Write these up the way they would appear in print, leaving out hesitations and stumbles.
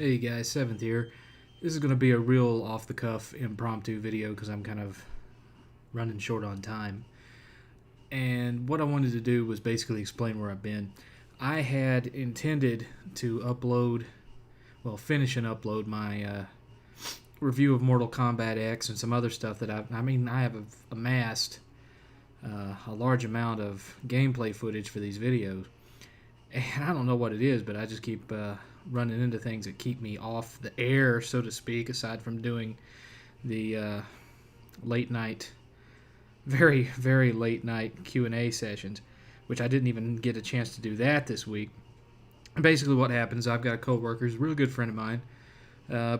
Hey guys, 7th here. This is going to be a real off-the-cuff impromptu video because I'm kind of running short on time. And what I wanted to do was basically explain where I've been. I had intended to finish and upload my review of Mortal Kombat X and some other stuff that I have amassed a large amount of gameplay footage for these videos. And I don't know what it is, but I just keep running into things that keep me off the air, so to speak, aside from doing the late night, very, very late night Q&A sessions, which I didn't even get a chance to do that this week. And basically what happens, I've got a coworker who's a really good friend of mine,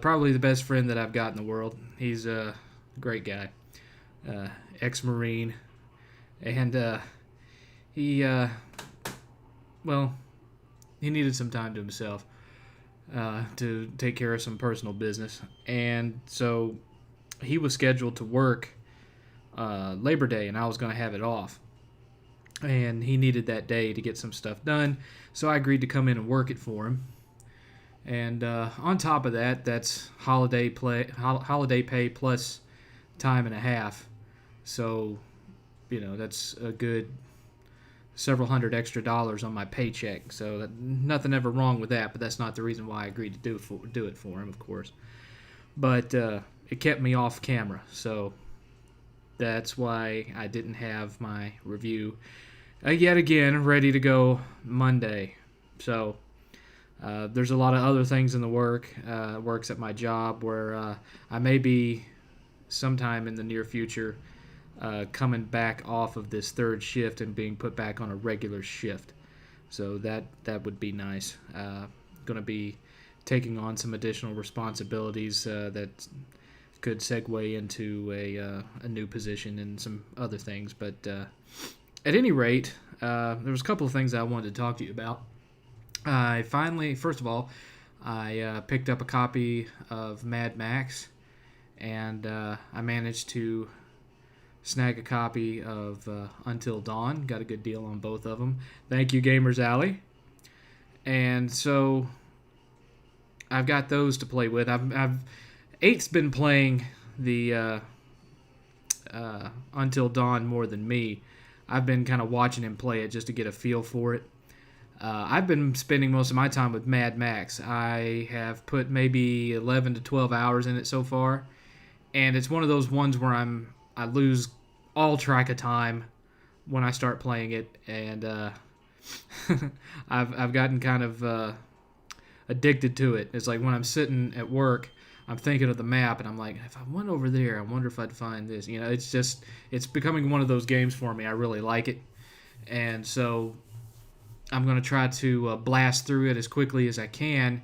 probably the best friend that I've got in the world. He's a great guy, ex-Marine, and he needed some time to himself to take care of some personal business. And so he was scheduled to work Labor Day, and I was going to have it off. And he needed that day to get some stuff done, so I agreed to come in and work it for him. And on top of that, that's holiday pay plus time and a half. So, that's a good several hundred extra dollars on my paycheck. So nothing ever wrong with that, but that's not the reason why I agreed to do it for him, of course. But it kept me off camera, so that's why I didn't have my review yet again ready to go Monday. So there's a lot of other things in the works at my job where I may be sometime in the near future coming back off of this third shift and being put back on a regular shift. So that would be nice. Going to be taking on some additional responsibilities that could segue into a new position and some other things. But at any rate, there was a couple of things I wanted to talk to you about. First of all, I picked up a copy of Mad Max, and I managed to snag a copy of Until Dawn. Got a good deal on both of them. Thank you, Gamers Alley. And so I've got those to play with. Eight's been playing the Until Dawn more than me. I've been kind of watching him play it just to get a feel for it. I've been spending most of my time with Mad Max. I have put maybe 11 to 12 hours in it so far, and it's one of those ones where I lose all track of time when I start playing it, and I've gotten kind of addicted to it. It's like when I'm sitting at work, I'm thinking of the map, and I'm like, if I went over there, I wonder if I'd find this. It's becoming one of those games for me. I really like it, and so I'm going to try to blast through it as quickly as I can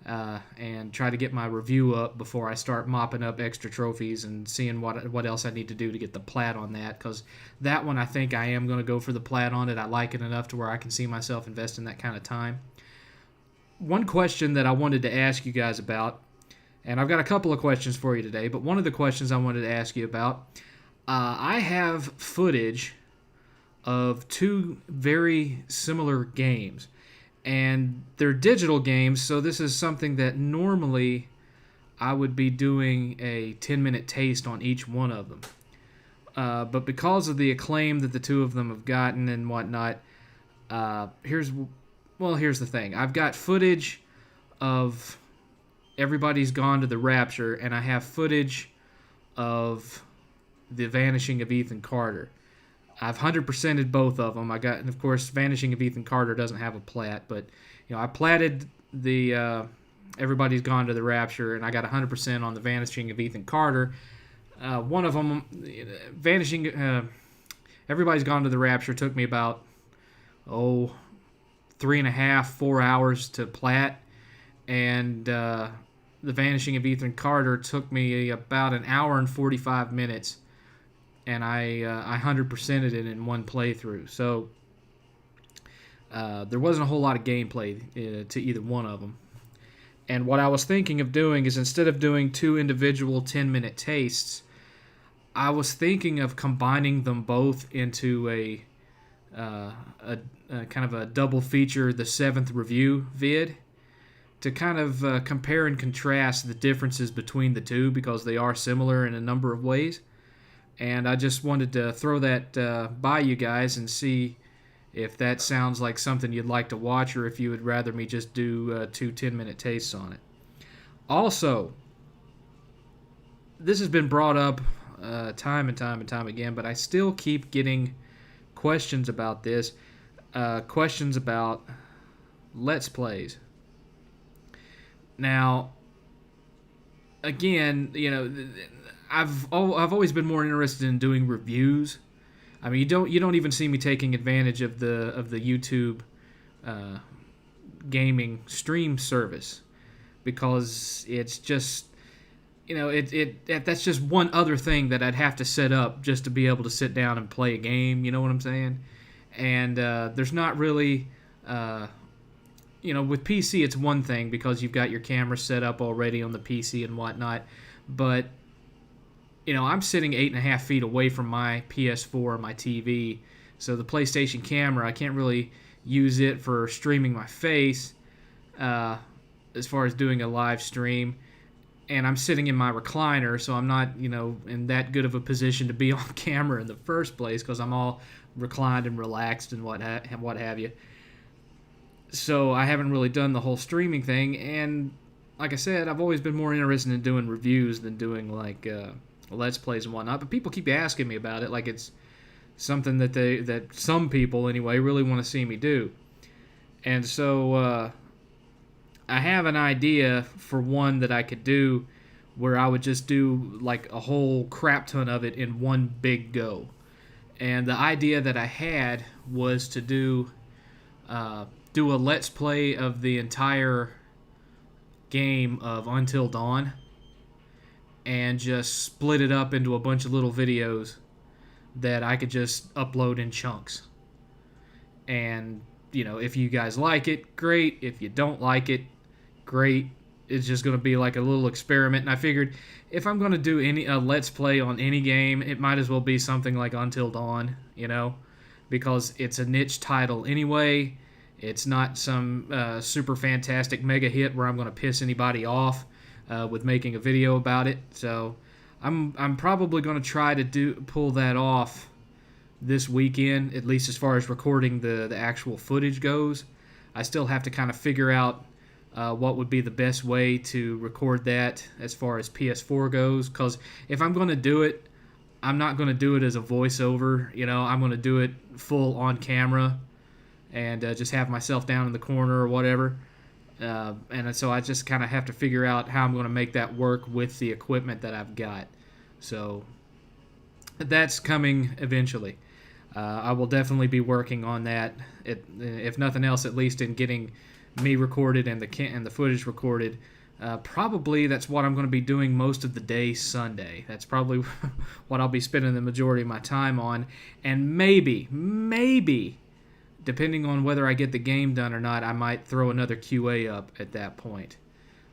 and try to get my review up before I start mopping up extra trophies and seeing what else I need to do to get the plat on that, because that one I think I am going to go for the plat on it. I like it enough to where I can see myself investing that kind of time. One question that I wanted to ask you guys about, and I've got a couple of questions for you today, but one of the questions I wanted to ask you about, I have footage of two very similar games, and they're digital games, so this is something that normally I would be doing a 10-minute taste on each one of them. But because of the acclaim that the two of them have gotten and whatnot, here's the thing. I've got footage of Everybody's Gone to the Rapture, and I have footage of The Vanishing of Ethan Carter. I've 100%ed both of them. And of course, Vanishing of Ethan Carter doesn't have a plat, but I platted the Everybody's Gone to the Rapture, and I got 100% on the Vanishing of Ethan Carter. One of them, Everybody's Gone to the Rapture, took me about 3.5, 4 hours to plat, and the Vanishing of Ethan Carter took me about an hour and 45 minutes. And I 100%ed it in one playthrough. So there wasn't a whole lot of gameplay to either one of them. And what I was thinking of doing is, instead of doing two individual 10-minute tastes, I was thinking of combining them both into a kind of a double feature, the 7th review vid. to kind of compare and contrast the differences between the two because they are similar in a number of ways. And I just wanted to throw that by you guys and see if that sounds like something you'd like to watch or if you would rather me just do 2 10-minute tastes on it. Also, this has been brought up time and time again, but I still keep getting questions about this, questions about Let's Plays. Now, again, I've always been more interested in doing reviews. I mean, you don't even see me taking advantage of the YouTube gaming stream service because it's just that's just one other thing that I'd have to set up just to be able to sit down and play a game. You know what I'm saying? And there's not really. With PC, it's one thing because you've got your camera set up already on the PC and whatnot. But, I'm sitting 8.5 feet away from my PS4 and my TV. So the PlayStation camera, I can't really use it for streaming my face as far as doing a live stream. And I'm sitting in my recliner, so I'm not, in that good of a position to be on camera in the first place because I'm all reclined and relaxed and what have you. So I haven't really done the whole streaming thing, and like I said, I've always been more interested in doing reviews than doing like Let's Plays and whatnot. But people keep asking me about it, like it's something that some people anyway really want to see me do. And so I have an idea for one that I could do, where I would just do like a whole crap ton of it in one big go. And the idea that I had was to do a Let's Play of the entire game of Until Dawn and just split it up into a bunch of little videos that I could just upload in chunks. And, if you guys like it, great. If you don't like it, great. It's just going to be like a little experiment. And I figured if I'm going to do a Let's Play on any game, it might as well be something like Until Dawn, because it's a niche title anyway. It's not some super fantastic mega hit where I'm going to piss anybody off with making a video about it. So I'm probably going to try to pull that off this weekend, at least as far as recording the actual footage goes. I still have to kind of figure out what would be the best way to record that as far as PS4 goes, because if I'm going to do it, I'm not going to do it as a voiceover. I'm going to do it full on camera and just have myself down in the corner or whatever. And so I just kind of have to figure out how I'm going to make that work with the equipment that I've got. So that's coming eventually. I will definitely be working on that, if nothing else, at least in getting me recorded and the footage recorded. Probably that's what I'm going to be doing most of the day Sunday. That's probably what I'll be spending the majority of my time on. And maybe, depending on whether I get the game done or not, I might throw another QA up at that point.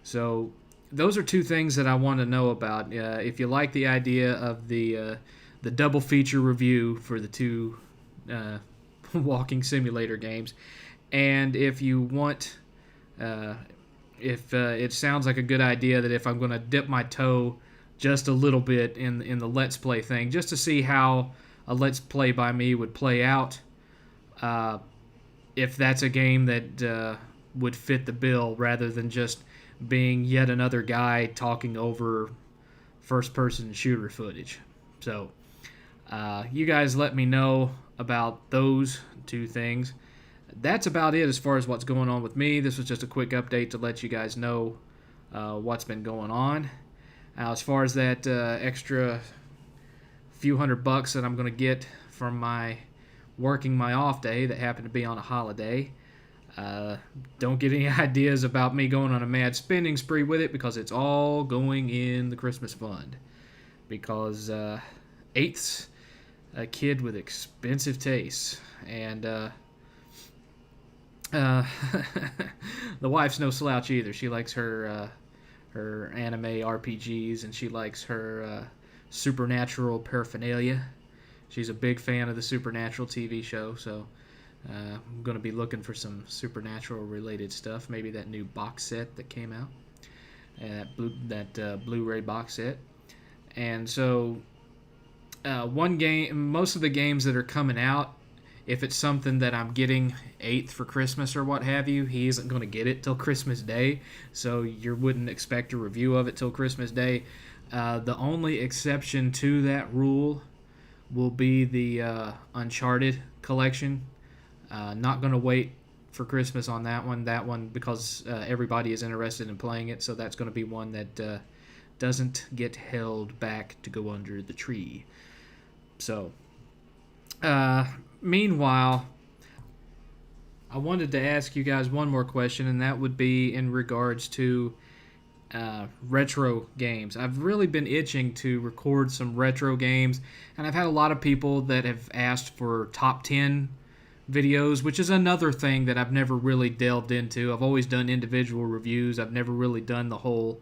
So those are two things that I want to know about. If you like the idea of the double feature review for the two walking simulator games, and if you want, if it sounds like a good idea that if I'm going to dip my toe just a little bit in the Let's Play thing, just to see how a Let's Play by me would play out, if that's a game that would fit the bill rather than just being yet another guy talking over first-person shooter footage. So you guys let me know about those two things. That's about it as far as what's going on with me. This was just a quick update to let you guys know what's been going on. Now, as far as that extra few $100 that I'm going to get from my working my off day that happened to be on a holiday, don't get any ideas about me going on a mad spending spree with it, because it's all going in the Christmas fund. Because Eighth's a kid with expensive tastes, and the wife's no slouch either. She likes her anime RPGs, and she likes her supernatural paraphernalia. She's a big fan of the Supernatural TV show, so I'm going to be looking for some supernatural related stuff. Maybe that new box set that came out, that Blu-ray box set. And so, most of the games that are coming out, if it's something that I'm getting 8th for Christmas or what have you, he isn't going to get it till Christmas Day, so you wouldn't expect a review of it till Christmas Day. The only exception to that rule will be the Uncharted collection. Not going to wait for Christmas on that one. That one, because everybody is interested in playing it, so that's going to be one that doesn't get held back to go under the tree. So, meanwhile, I wanted to ask you guys one more question, and that would be in regards to retro games. I've really been itching to record some retro games, and I've had a lot of people that have asked for top 10 videos, which is another thing that I've never really delved into. I've always done individual reviews. I've never really done the whole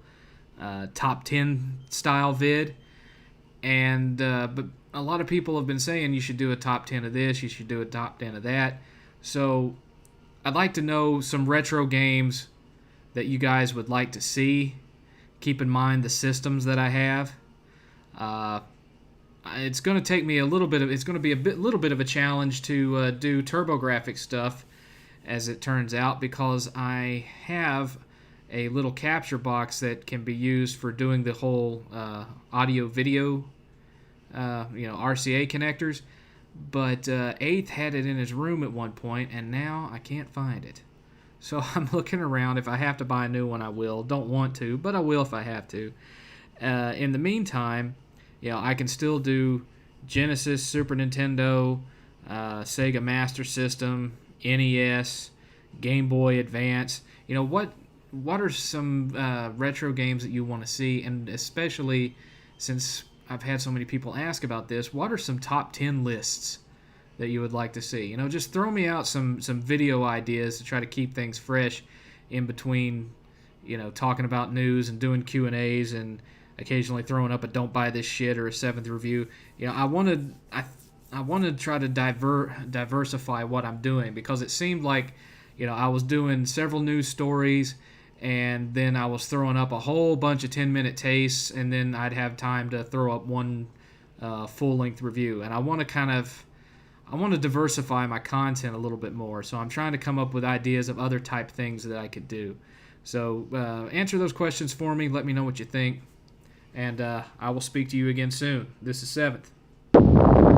top 10 style vid. And but a lot of people have been saying you should do a top 10 of this, you should do a top 10 of that. So I'd like to know some retro games that you guys would like to see. Keep in mind the systems that I have. It's going to take me it's going to be little bit of a challenge to do TurboGrafx stuff, as it turns out, because I have a little capture box that can be used for doing the whole audio-video, RCA connectors. But Eighth had it in his room at one point, and now I can't find it. So I'm looking around. If I have to buy a new one, I will. Don't want to, but I will if I have to. In the meantime, I can still do Genesis, Super Nintendo, Sega Master System, NES, Game Boy Advance. What are some retro games that you want to see? And especially since I've had so many people ask about this, what are some top 10 lists that you would like to see? Just throw me out some video ideas to try to keep things fresh in between, talking about news and doing Q&As and occasionally throwing up a don't buy this shit or a 7th review. I want to try to diversify what I'm doing, because it seemed like, I was doing several news stories, and then I was throwing up a whole bunch of 10-minute tastes, and then I'd have time to throw up one full-length review. And I want to diversify my content a little bit more, so I'm trying to come up with ideas of other type things that I could do. So answer those questions for me. Let me know what you think, and I will speak to you again soon. This is 7th.